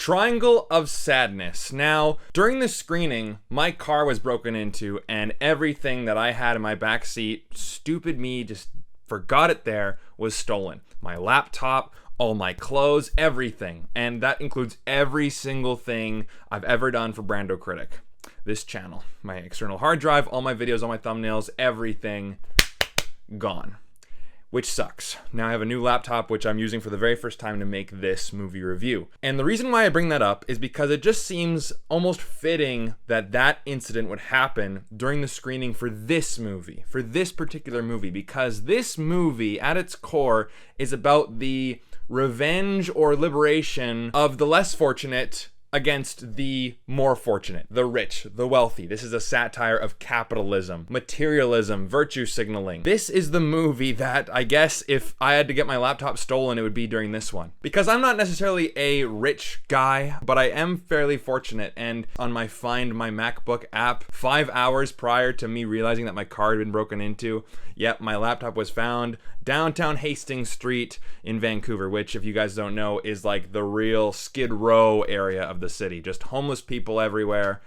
Triangle of Sadness. Now, during the screening, my car was broken into and everything that I had in my back seat, stupid me, just forgot it there, was stolen. My laptop, all my clothes, everything. And that includes every single thing I've ever done for BrandoCritic. This channel, my external hard drive, all my videos, all my thumbnails, everything gone. Which sucks. Now I have a new laptop which I'm using for the very first time to make this movie review. And the reason why I bring that up is because it just seems almost fitting that that incident would happen during the screening for this movie, for this particular movie, because this movie at its core is about the revenge or liberation of the less fortunate against the more fortunate, the rich, the wealthy. This is a satire of capitalism, materialism, virtue signaling. This is the movie that I guess if I had to get my laptop stolen, it would be during this one. Because I'm not necessarily a rich guy, but I am fairly fortunate. And on my Find My MacBook app, 5 hours prior to me realizing that my car had been broken into, yep, my laptop was found downtown Hastings Street in Vancouver, which, if you guys don't know, is like the real Skid Row area of the city. Just homeless people everywhere.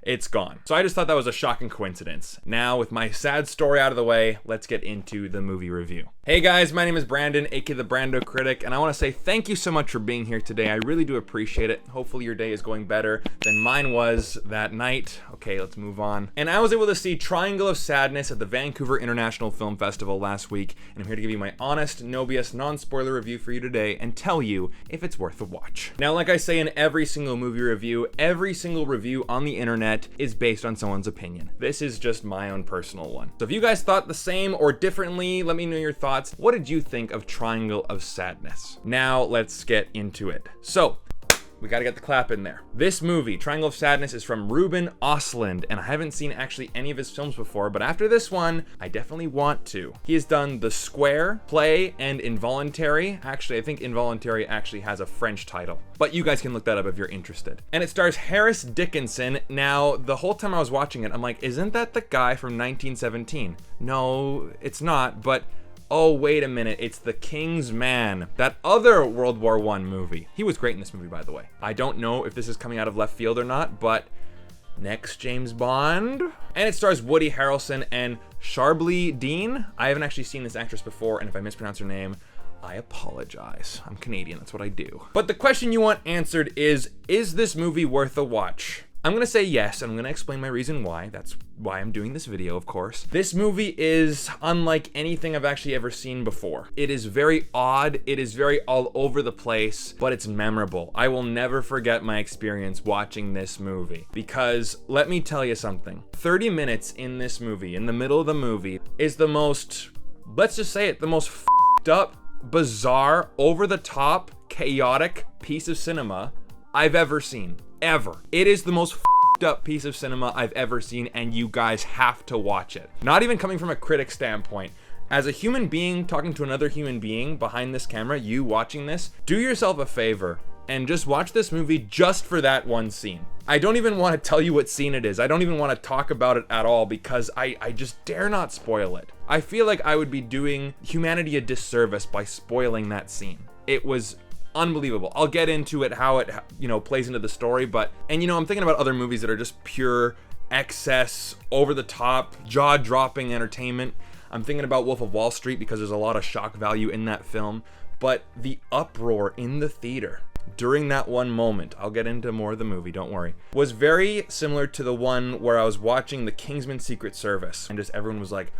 It's gone. So I just thought that was a shocking coincidence. Now, with my sad story out of the way, let's get into the movie review. Hey guys, my name is Brandon, aka the BrandoCritic, and I want to say thank you so much for being here today. I really do appreciate it. Hopefully your day is going better than mine was that night. Okay, let's move on. And I was able to see Triangle of Sadness at the Vancouver International Film Festival last week, and I'm here to give you my honest, no BS, non-spoiler review for you today and tell you if it's worth a watch. Now, like I say in every single movie review, every single review on the internet is based on someone's opinion. This is just my own personal one. So if you guys thought the same or differently, let me know your thoughts. What did you think of Triangle of Sadness? Now let's get into it. So, we gotta get the clap in there. This movie, Triangle of Sadness, is from Ruben Östlund, and I haven't seen actually any of his films before, but after this one, I definitely want to. He has done The Square, Play, and Involuntary. Actually, I think Involuntary actually has a French title, but you guys can look that up if you're interested. And it stars Harris Dickinson. Now, the whole time I was watching it, I'm like, isn't that the guy from 1917? No, it's not, but oh, wait a minute, it's the King's Man, that other World War I movie. He was great in this movie, by the way. I don't know if this is coming out of left field or not, but next James Bond. And it stars Woody Harrelson and Charlbi Dean. I haven't actually seen this actress before, and if I mispronounce her name, I apologize. I'm Canadian, that's what I do. But the question you want answered is this movie worth a watch? I'm gonna say yes, and I'm gonna explain my reason why. That's why I'm doing this video, of course. This movie is unlike anything I've actually ever seen before. It is very odd, it is very all over the place, but it's memorable. I will never forget my experience watching this movie, because let me tell you something. 30 minutes in this movie, in the middle of the movie, is the most, let's just say it, the most f***ed up, bizarre, over-the-top, chaotic piece of cinema I've ever seen. Ever. It is the most f***ed up piece of cinema I've ever seen, and you guys have to watch it. Not even coming from a critic standpoint. As a human being talking to another human being behind this camera, you watching this, do yourself a favor and just watch this movie just for that one scene. I don't even want to tell you what scene it is. I don't even want to talk about it at all because I just dare not spoil it. I feel like I would be doing humanity a disservice by spoiling that scene. It was unbelievable. I'll get into it, how it, plays into the story, I'm thinking about other movies that are just pure excess, over the top, jaw-dropping entertainment. I'm thinking about Wolf of Wall Street because there's a lot of shock value in that film, but the uproar in the theater during that one moment, I'll get into more of the movie, don't worry, was very similar to the one where I was watching the Kingsman Secret Service, and just everyone was like,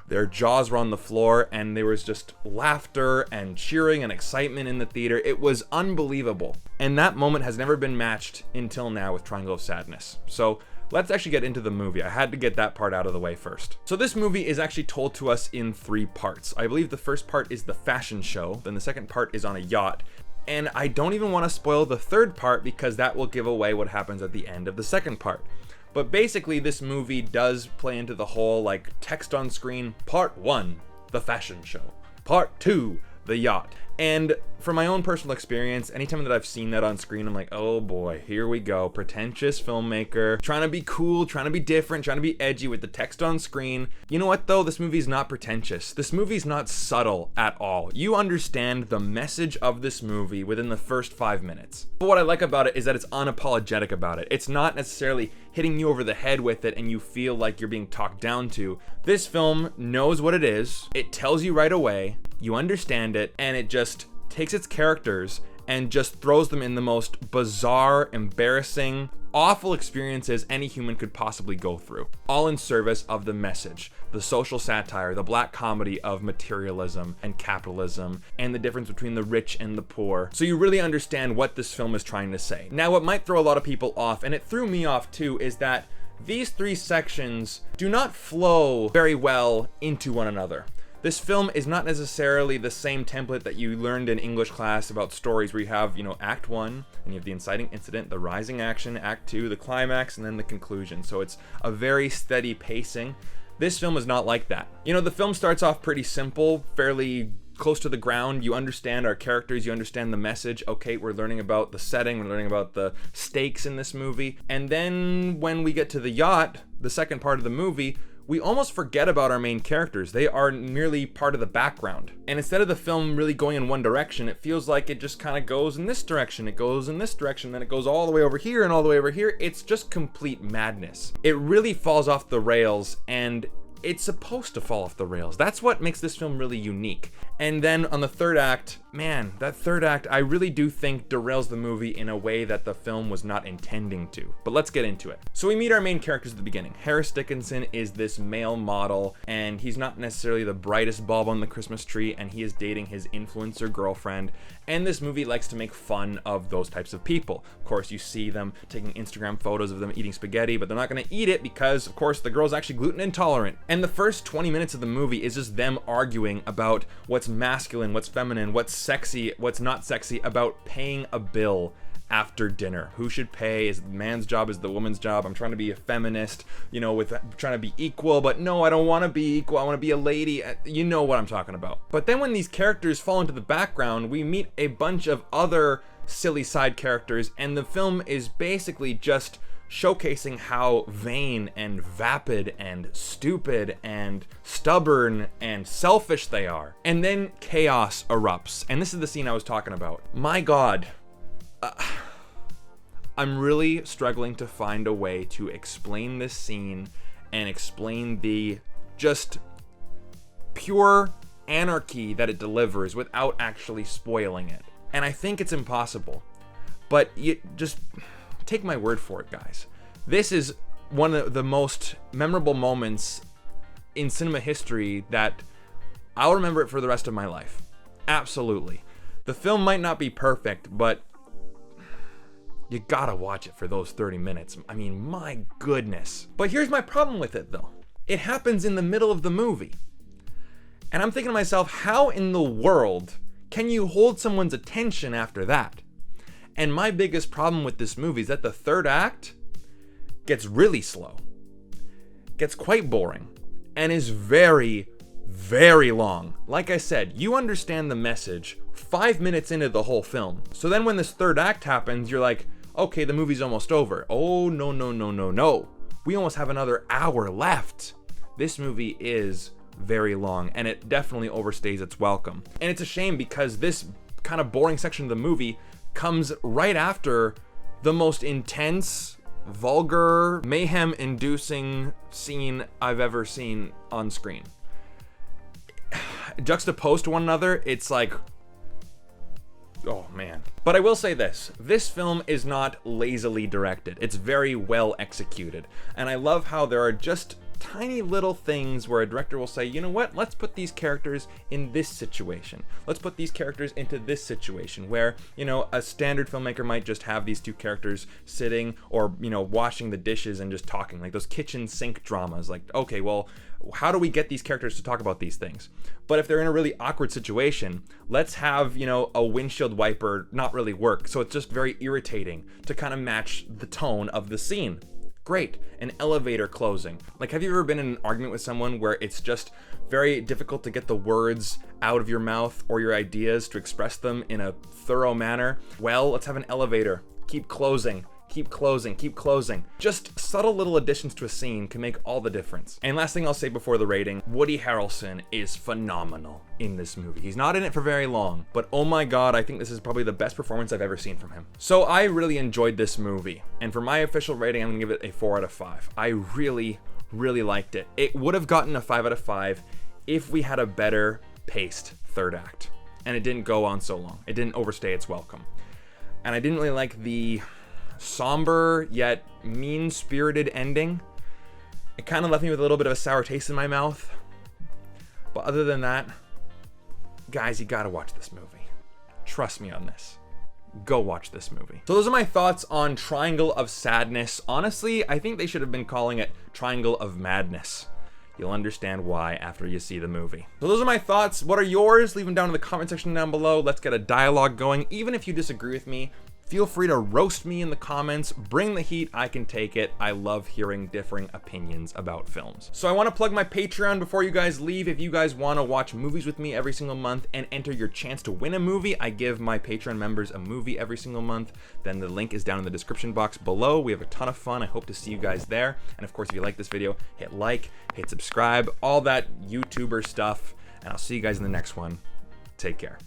their jaws were on the floor, and there was just laughter and cheering and excitement in the theater. It was unbelievable. And that moment has never been matched until now with Triangle of Sadness. So let's actually get into the movie. I had to get that part out of the way first. So this movie is actually told to us in 3 parts. I believe the first part is the fashion show, then the second part is on a yacht, and I don't even want to spoil the third part because that will give away what happens at the end of the second part. But basically, this movie does play into the whole, text on screen, part 1, the fashion show. Part 2, the yacht. And from my own personal experience, anytime that I've seen that on screen, I'm like, oh boy, here we go. Pretentious filmmaker, trying to be cool, trying to be different, trying to be edgy with the text on screen. You know what though? This movie's not pretentious. This movie's not subtle at all. You understand the message of this movie within the first 5 minutes. But what I like about it is that it's unapologetic about it. It's not necessarily hitting you over the head with it and you feel like you're being talked down to. This film knows what it is. It tells you right away. You understand it, and it just takes its characters and just throws them in the most bizarre, embarrassing, awful experiences any human could possibly go through, all in service of the message, the social satire, the black comedy of materialism and capitalism, and the difference between the rich and the poor. So you really understand what this film is trying to say. Now, what might throw a lot of people off, and it threw me off too, is that these 3 sections do not flow very well into one another. This film is not necessarily the same template that you learned in English class about stories, where you have, Act 1, and you have the inciting incident, the rising action, Act 2, the climax, and then the conclusion. So it's a very steady pacing. This film is not like that. The film starts off pretty simple, fairly close to the ground. You understand our characters, you understand the message. Okay, we're learning about the setting, we're learning about the stakes in this movie. And then when we get to the yacht, the second part of the movie, we almost forget about our main characters. They are merely part of the background. And instead of the film really going in one direction, it feels like it just kind of goes in this direction, it goes in this direction, then it goes all the way over here and all the way over here. It's just complete madness. It really falls off the rails, and it's supposed to fall off the rails. That's what makes this film really unique. And then on the third act, man, that third act, I really do think derails the movie in a way that the film was not intending to. But let's get into it. So we meet our main characters at the beginning. Harris Dickinson is this male model, and he's not necessarily the brightest bulb on the Christmas tree, and he is dating his influencer girlfriend. And this movie likes to make fun of those types of people. Of course, you see them taking Instagram photos of them eating spaghetti, but they're not gonna eat it because, of course, the girl's actually gluten intolerant. And the first 20 minutes of the movie is just them arguing about what's masculine, what's feminine, what's sexy, what's not sexy, about paying a bill after dinner. Who should pay? Is it the man's job? Is it the woman's job? I'm trying to be a feminist, with trying to be equal, but no, I don't want to be equal. I want to be a lady. You know what I'm talking about. But then when these characters fall into the background, we meet a bunch of other silly side characters, and the film is basically just showcasing how vain and vapid and stupid and stubborn and selfish they are. And then chaos erupts. And this is the scene I was talking about. My God. I'm really struggling to find a way to explain this scene and explain the just pure anarchy that it delivers without actually spoiling it. And I think it's impossible. But you just take my word for it, guys. This is one of the most memorable moments in cinema history that I'll remember it for the rest of my life. Absolutely. The film might not be perfect, but you gotta watch it for those 30 minutes. I mean, my goodness. But here's my problem with it, though. It happens in the middle of the movie. And I'm thinking to myself, how in the world can you hold someone's attention after that? And my biggest problem with this movie is that the third act gets really slow, gets quite boring, and is very, very long. Like I said, you understand the message 5 minutes into the whole film. So then when this third act happens, you're like, okay, the movie's almost over. Oh, no, no, no, no, no. We almost have another hour left. This movie is very long, and it definitely overstays its welcome. And it's a shame because this kind of boring section of the movie comes right after the most intense, vulgar, mayhem-inducing scene I've ever seen on screen. Juxtaposed to one another, it's like, oh man. But I will say this film is not lazily directed. It's very well executed. And I love how there are just tiny little things where a director will say, you know what, let's put these characters in this situation. Let's put these characters into this situation where, a standard filmmaker might just have these two characters sitting or, washing the dishes and just talking, like those kitchen sink dramas. Like, okay, well, how do we get these characters to talk about these things? But if they're in a really awkward situation, let's have, a windshield wiper not really work. So it's just very irritating to kind of match the tone of the scene. Great. An elevator closing. Like, have you ever been in an argument with someone where it's just very difficult to get the words out of your mouth or your ideas to express them in a thorough manner? Well, let's have an elevator. Keep closing. Keep closing, keep closing. Just subtle little additions to a scene can make all the difference. And last thing I'll say before the rating, Woody Harrelson is phenomenal in this movie. He's not in it for very long, but oh my god, I think this is probably the best performance I've ever seen from him. So I really enjoyed this movie, and for my official rating, I'm gonna give it a 4 out of 5. I really liked it. It would have gotten a 5 out of 5 if we had a better paced third act, and it didn't go on so long. It didn't overstay its welcome. And I didn't really like the somber yet mean-spirited ending. It kind of left me with a little bit of a sour taste in my mouth. But other than that, guys, you gotta watch this movie. Trust me on this. Go watch this movie. So those are my thoughts on Triangle of Sadness. Honestly, I think they should have been calling it Triangle of Madness. You'll understand why after you see the movie. So those are my thoughts. What are yours? Leave them down in the comment section down below. Let's get a dialogue going. Even if you disagree with me, feel free to roast me in the comments. Bring the heat, I can take it. I love hearing differing opinions about films. So I want to plug my Patreon before you guys leave. If you guys want to watch movies with me every single month and enter your chance to win a movie, I give my Patreon members a movie every single month. Then the link is down in the description box below. We have a ton of fun. I hope to see you guys there. And of course, if you like this video, hit like, hit subscribe, all that YouTuber stuff. And I'll see you guys in the next one. Take care.